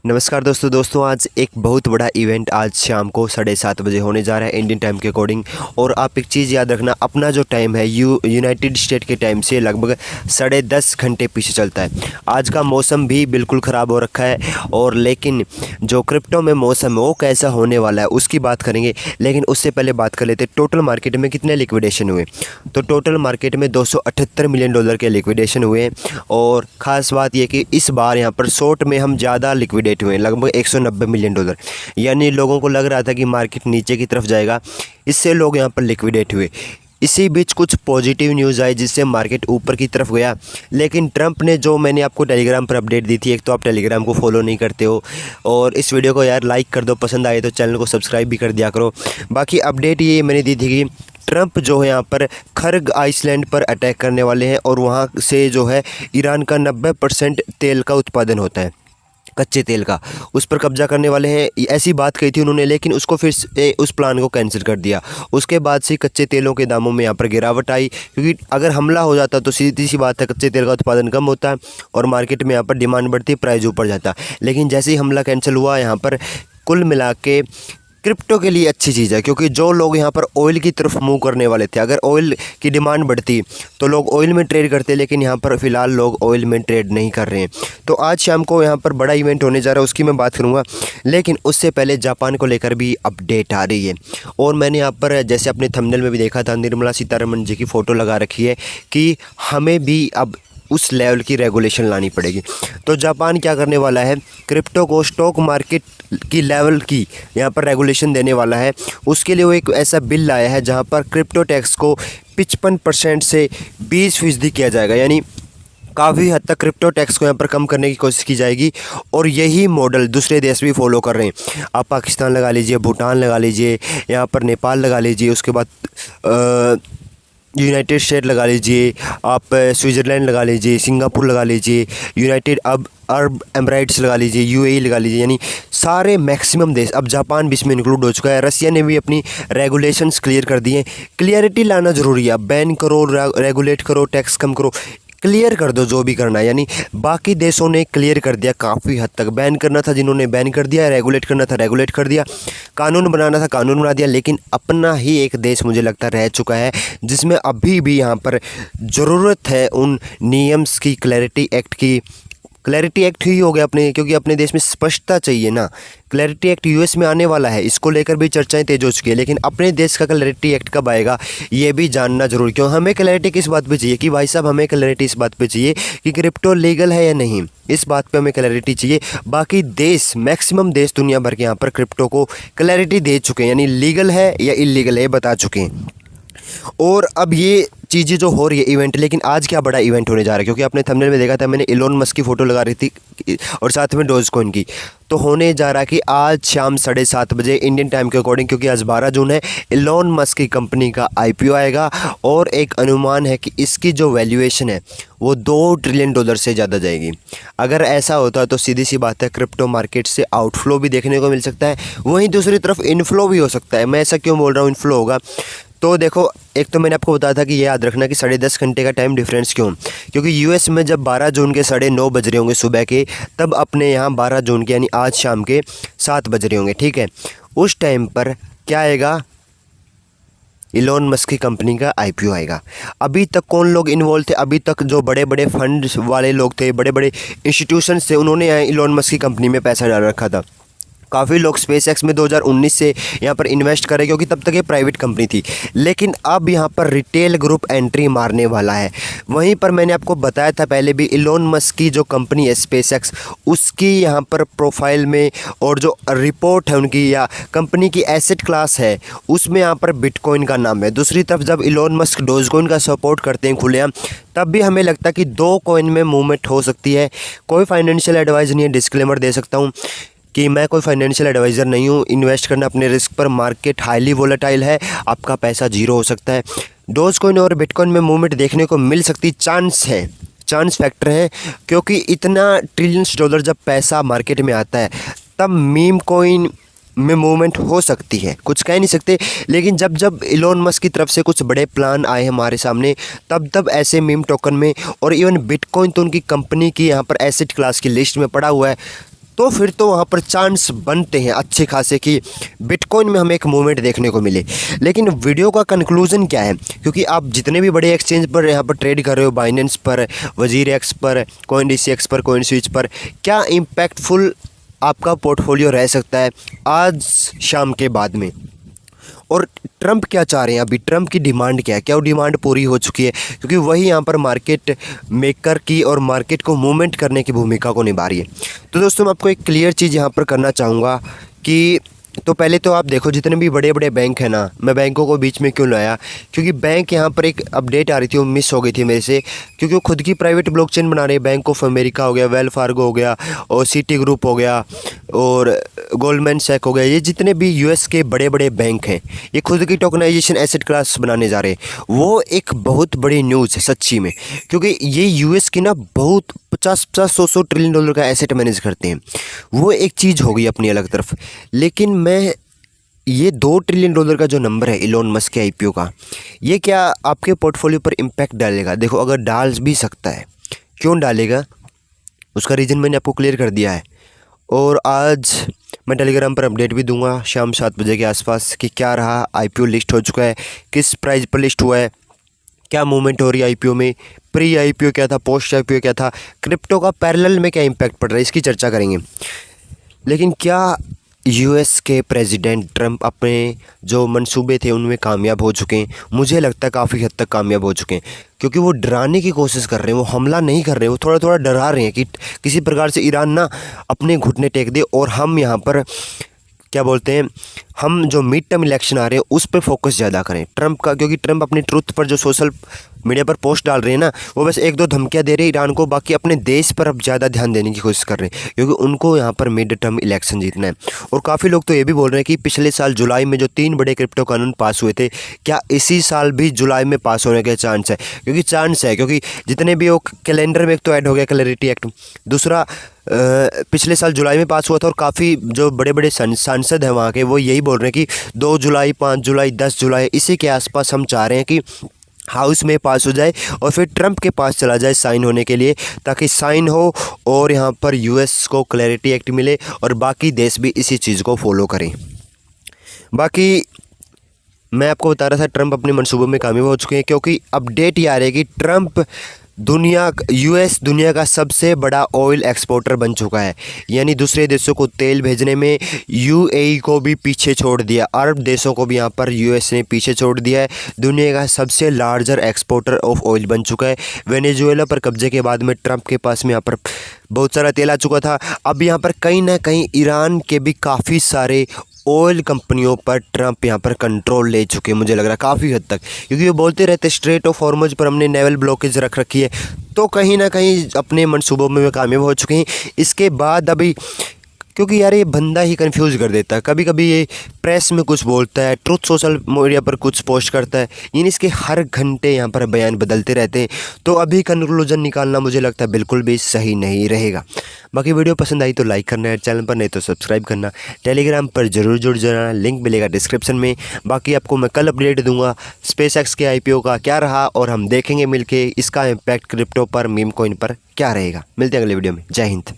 नमस्कार दोस्तों आज एक बहुत बड़ा इवेंट आज शाम को 7:30 बजे होने जा रहा है इंडियन टाइम के अकॉर्डिंग। और आप एक चीज़ याद रखना, अपना जो टाइम है यूनाइटेड स्टेट के टाइम से लगभग 10.5 घंटे पीछे चलता है। आज का मौसम भी बिल्कुल ख़राब हो रखा है, और लेकिन जो क्रिप्टो में मौसम है वो कैसा होने वाला है उसकी बात करेंगे। लेकिन उससे पहले बात कर लेते हैं टोटल मार्केट में कितने लिक्विडेशन हुए। तो टोटल मार्केट में $278 मिलियन के लिक्विडेशन हुए। और ख़ास बात यह कि इस बार यहाँ पर शॉर्ट में हम ज़्यादा लिक्विडेट हुए, लगभग $190 मिलियन। यानी लोगों को लग रहा था कि मार्केट नीचे की तरफ जाएगा, इससे लोग यहाँ पर लिक्विडेट हुए। इसी बीच कुछ पॉजिटिव न्यूज़ आई जिससे मार्केट ऊपर की तरफ गया। लेकिन ट्रंप ने जो मैंने आपको टेलीग्राम पर अपडेट दी थी, एक तो आप टेलीग्राम को फॉलो नहीं करते हो, और इस वीडियो को यार लाइक कर दो, पसंद आए तो चैनल को सब्सक्राइब भी कर दिया करो। बाकी अपडेट ये मैंने दी थी कि ट्रंप जो है यहाँ पर खर्ग आइसलैंड पर अटैक करने वाले हैं, और वहाँ से जो है ईरान का 90% तेल का उत्पादन होता है, कच्चे तेल का, उस पर कब्जा करने वाले हैं। ऐसी बात कही थी उन्होंने, लेकिन उसको फिर से उस प्लान को कैंसिल कर दिया। उसके बाद से कच्चे तेलों के दामों में यहाँ पर गिरावट आई, क्योंकि अगर हमला हो जाता तो सीधी सी बात है कच्चे तेल का उत्पादन कम होता है और मार्केट में यहाँ पर डिमांड बढ़ती, प्राइस ऊपर जाता। लेकिन जैसे ही हमला कैंसिल हुआ, यहाँ पर कुल मिला के क्रिप्टो के लिए अच्छी चीज़ है, क्योंकि जो लोग यहाँ पर ऑयल की तरफ मूव करने वाले थे, अगर ऑयल की डिमांड बढ़ती तो लोग ऑयल में ट्रेड करते, लेकिन यहाँ पर फ़िलहाल लोग ऑयल में ट्रेड नहीं कर रहे हैं। तो आज शाम को यहाँ पर बड़ा इवेंट होने जा रहा है, उसकी मैं बात करूँगा। लेकिन उससे पहले जापान को लेकर भी अपडेट आ रही है, और मैंने यहाँ पर जैसे अपने थंबनेल में भी देखा था, निर्मला सीतारमण जी की फ़ोटो लगा रखी है कि हमें भी अब उस लेवल की रेगुलेशन लानी पड़ेगी। तो जापान क्या करने वाला है, क्रिप्टो को स्टॉक मार्केट की लेवल की यहाँ पर रेगुलेशन देने वाला है। उसके लिए वो एक ऐसा बिल लाया है जहाँ पर क्रिप्टो टैक्स को 55% से 20% किया जाएगा। यानी काफ़ी हद तक क्रिप्टो टैक्स को यहाँ पर कम करने की कोशिश की जाएगी, और यही मॉडल दूसरे देश भी फॉलो कर रहे हैं। आप पाकिस्तान लगा लीजिए, भूटान लगा लीजिए, यहाँ पर नेपाल लगा लीजिए, उसके बाद यूनाइटेड स्टेट लगा लीजिए, आप स्विट्ज़रलैंड लगा लीजिए, सिंगापुर लगा लीजिए, यूनाइटेड अरब एमिरेट्स लगा लीजिए, यूएई लगा लीजिए, यानी सारे मैक्सिमम देश, अब जापान भी इसमें इंक्लूड हो चुका है। रसिया ने भी अपनी रेगुलेशंस क्लियर कर दिए। क्लियरिटी लाना ज़रूरी है, बैन करो, रेगुलेट करो, टैक्स कम करो, क्लियर कर दो जो भी करना है। यानी बाकी देशों ने क्लियर कर दिया काफ़ी हद तक। बैन करना था जिन्होंने बैन कर दिया, रेगुलेट करना था रेगुलेट कर दिया, कानून बनाना था कानून बना दिया। लेकिन अपना ही एक देश मुझे लगता रह चुका है जिसमें अभी भी यहाँ पर ज़रूरत है उन नियम्स की, क्लैरिटी एक्ट की। क्लैरिटी एक्ट ही हो गया अपने, क्योंकि अपने देश में स्पष्टता चाहिए ना। क्लैरिटी एक्ट यूएस में आने वाला है, इसको लेकर भी चर्चाएं तेज हो चुकी है, लेकिन अपने देश का क्लैरिटी एक्ट कब आएगा ये भी जानना जरूरी। क्यों हमें क्लैरिटी किस बात पे चाहिए कि भाई साहब हमें क्लैरिटी इस बात पे चाहिए कि क्रिप्टो लीगल है या नहीं, इस बात पे हमें क्लैरिटी चाहिए। बाकी देश, मैक्सिमम देश दुनिया भर के यहाँ पर क्रिप्टो को क्लैरिटी दे चुके हैं, यानी लीगल है या इलीगल है बता चुके हैं। और अब ये चीज़ें जो हो रही है इवेंट, लेकिन आज क्या बड़ा इवेंट होने जा रहा है, क्योंकि आपने थंबनेल में देखा था मैंने इलोन मस्क की फ़ोटो लगा रही थी और साथ में डोजकॉइन की। तो होने जा रहा है कि आज शाम 7:30 बजे इंडियन टाइम के अकॉर्डिंग, क्योंकि आज 12 जून है, इलोन मस्क की कंपनी का आईपीओ आएगा, और एक अनुमान है कि इसकी जो वैल्यूएशन है वो $2 ट्रिलियन से ज़्यादा जाएगी। अगर ऐसा होता है तो सीधी सी बात है क्रिप्टो मार्केट से आउटफ्लो भी देखने को मिल सकता है, वहीं दूसरी तरफ इनफ्लो भी हो सकता है। मैं ऐसा क्यों बोल रहा हूँ इनफ्लो होगा, तो देखो एक तो मैंने आपको बताया था कि ये याद रखना कि 10:30 घंटे का टाइम डिफरेंस क्यों, क्योंकि यूएस में जब 12 जून के 9:30 बज रहे होंगे सुबह के, तब अपने यहाँ 12 जून के यानी आज शाम के 7 बज रहे होंगे, ठीक है। उस टाइम पर क्या आएगा, इलोन मस्क की कंपनी का आईपीओ आएगा। अभी तक कौन लोग इन्वॉल्व थे, अभी तक जो बड़े बड़े फंड वाले लोग थे, बड़े बड़े इंस्टीट्यूशंस थे, उन्होंने इलोन मस्क की कंपनी में पैसा डाल रखा था। काफ़ी लोग स्पेस एक्स में 2019 से यहाँ पर इन्वेस्ट करें, क्योंकि तब तक ये प्राइवेट कंपनी थी। लेकिन अब यहाँ पर रिटेल ग्रुप एंट्री मारने वाला है। वहीं पर मैंने आपको बताया था पहले भी, इलोन मस्क की जो कंपनी है स्पेस एक्स, उसकी यहाँ पर प्रोफाइल में और जो रिपोर्ट है उनकी या कंपनी की एसेट क्लास है उसमें यहाँ पर बिटकॉइन का नाम है। दूसरी तरफ जब इलोन मस्क डोजकॉइन का सपोर्ट करते हैं खुलेआम, तब भी हमें लगता है कि दो कॉइन में मूवमेंट हो सकती है। कोई फाइनेंशियल एडवाइस नहीं है, डिस्क्लेमर दे सकता हूँ कि मैं कोई फाइनेंशियल एडवाइज़र नहीं हूँ। इन्वेस्ट करना अपने रिस्क पर, मार्केट हाईली वोलेटाइल है, आपका पैसा जीरो हो सकता है। डोजकॉइन और बिटकॉइन में मूवमेंट देखने को मिल सकती, चांस है, चांस फैक्टर है, क्योंकि इतना ट्रिलियंस डॉलर जब पैसा मार्केट में आता है तब मीम कॉइन में मूवमेंट हो सकती है, कुछ कह नहीं सकते। लेकिन जब जब इलोन मस्क की तरफ से कुछ बड़े प्लान आए हमारे सामने, तब तब ऐसे मीम टोकन में, और इवन बिटकॉइन तो उनकी कंपनी की यहाँ पर एसेट क्लास की लिस्ट में पड़ा हुआ है, तो फिर तो वहाँ पर चांस बनते हैं अच्छे खासे कि बिटकॉइन में हमें एक मूवमेंट देखने को मिले। लेकिन वीडियो का कंक्लूजन क्या है, क्योंकि आप जितने भी बड़े एक्सचेंज पर यहाँ पर ट्रेड कर रहे हो, बाइनेंस पर, वजीर एक्स पर, CoinDCX पर, कॉइन स्विच पर, क्या इम्पैक्टफुल आपका पोर्टफोलियो रह सकता है आज शाम के बाद में। और ट्रंप क्या चाह रहे हैं, अभी ट्रंप की डिमांड क्या है, क्या वो डिमांड पूरी हो चुकी है, क्योंकि वही यहाँ पर मार्केट मेकर की और मार्केट को मूवमेंट करने की भूमिका को निभा रही है। तो दोस्तों मैं आपको एक क्लियर चीज़ यहाँ पर करना चाहूँगा कि तो पहले तो आप देखो जितने भी बड़े बड़े बैंक हैं ना, मैं बैंकों को बीच में क्यों लाया, क्योंकि बैंक यहाँ पर एक अपडेट आ रही थी, वो मिस हो गई थी मेरे से, क्योंकि वो खुद की प्राइवेट ब्लॉकचेन बना रहे हैं। बैंक ऑफ अमेरिका हो गया, वेल फार्गो हो गया, और सिटी ग्रुप हो गया, और गोल्डमैन सैक हो गया, ये जितने भी यूएस के बड़े बड़े बैंक हैं ये खुद की टोकनाइजेशन एसेट क्लास बनाने जा रहे हैं। वो एक बहुत बड़ी न्यूज़ है सच्ची में, क्योंकि ये यूएस की ना बहुत 50-100 ट्रिलियन डॉलर का एसेट मैनेज करते हैं। वो एक चीज़ हो गई अपनी अलग तरफ। लेकिन मैं ये 2 ट्रिलियन डॉलर का जो नंबर है इलोन मस्क के आईपीओ का, ये क्या आपके पोर्टफोलियो पर इम्पैक्ट डालेगा? देखो अगर डाल भी सकता है, क्यों डालेगा उसका रीज़न मैंने आपको क्लियर कर दिया है। और आज मैं टेलीग्राम पर अपडेट भी दूंगा शाम 7 बजे के आसपास कि क्या रहा, आईपीओ लिस्ट हो चुका है, किस प्राइस पर लिस्ट हुआ है, क्या मूवमेंट हो रही है आईपीओ में, प्री आईपीओ क्या था, पोस्ट आईपीओ क्या था, क्रिप्टो का पैरेलल में क्या इम्पैक्ट पड़ रहा है, इसकी चर्चा करेंगे। लेकिन क्या यूएस के प्रेसिडेंट ट्रंप अपने जो मंसूबे थे उनमें कामयाब हो चुके हैं? मुझे लगता है काफ़ी हद तक कामयाब हो चुके हैं, क्योंकि वो डराने की कोशिश कर रहे हैं, वो हमला नहीं कर रहे हैं, वो थोड़ा थोड़ा डरा रहे हैं कि किसी प्रकार से ईरान ना अपने घुटने टेक दे और हम यहाँ पर क्या बोलते हैं, हम जो मिड टर्म इलेक्शन आ रहे हैं उस पर फोकस ज़्यादा करें ट्रंप का। क्योंकि ट्रंप अपनी ट्रुथ पर जो सोशल मीडिया पर पोस्ट डाल रहे हैं ना, वो बस 1-2 धमकियाँ दे रहे हैं ईरान को, बाकी अपने देश पर अब ज़्यादा ध्यान देने की कोशिश कर रहे हैं, क्योंकि उनको यहाँ पर मिड टर्म इलेक्शन जीतना है। और काफ़ी लोग तो ये भी बोल रहे हैं कि पिछले साल जुलाई में जो 3 बड़े क्रिप्टो कानून पास हुए थे, क्या इसी साल भी जुलाई में पास होने के चांस है? क्योंकि जितने भी वो कैलेंडर में एक तो ऐड हो गया क्लैरिटी एक्ट, दूसरा पिछले साल जुलाई में पास हुआ था, और काफ़ी जो बड़े बड़े सांसद हैं वहाँ के वो यही बोल रहे हैं कि 2 जुलाई, 5 जुलाई, 10 जुलाई इसी के आसपास हम चाह रहे हैं कि हाउस में पास हो जाए और फिर ट्रंप के पास चला जाए साइन होने के लिए, ताकि साइन हो और यहाँ पर यूएस को क्लैरिटी एक्ट मिले और बाकी देश भी इसी चीज़ को फॉलो करें। बाकी मैं आपको बता रहा था ट्रंप अपने मंसूबों में कामयाब हो चुके हैं, क्योंकि अपडेट ये आ रही है कि ट्रंप यूएस दुनिया का सबसे बड़ा ऑयल एक्सपोर्टर बन चुका है। यानी दूसरे देशों को तेल भेजने में यूएई को भी पीछे छोड़ दिया, अरब देशों को भी यहाँ पर यूएस ने पीछे छोड़ दिया है। दुनिया का सबसे लार्जर एक्सपोर्टर ऑफ ऑयल बन चुका है। वेनेजुएला पर कब्जे के बाद में ट्रंप के पास में यहाँ पर बहुत सारा तेल आ चुका था। अब यहाँ पर कहीं ना कहीं ईरान के भी काफ़ी सारे ऑयल कंपनियों पर ट्रंप यहाँ पर कंट्रोल ले चुके हैं, मुझे लग रहा है काफ़ी हद तक, क्योंकि वो बोलते रहते स्ट्रेट ऑफ हॉर्मुज़ पर हमने नेवल ब्लॉकेज रख रखी है। तो कहीं ना कहीं अपने मंसूबों में कामयाब हो चुके हैं। इसके बाद अभी क्योंकि यार ये बंदा ही कंफ्यूज कर देता है, कभी कभी ये प्रेस में कुछ बोलता है, ट्रुथ सोशल मीडिया पर कुछ पोस्ट करता है, यानी इसके हर घंटे यहाँ पर बयान बदलते रहते हैं। तो अभी कंक्लूजन निकालना मुझे लगता है बिल्कुल भी सही नहीं रहेगा। बाकी वीडियो पसंद आई तो लाइक करना है, चैनल पर नहीं तो सब्सक्राइब करना, टेलीग्राम पर जरूर जुड़ जाना, लिंक मिलेगा डिस्क्रिप्शन में। बाकी आपको मैं कल अपडेट दूंगा SpaceX के IPO का क्या रहा, और हम देखेंगे मिलके इसका इम्पैक्ट क्रिप्टो पर, मीम कॉइन पर क्या रहेगा। मिलते हैं अगले वीडियो में। जय हिंद।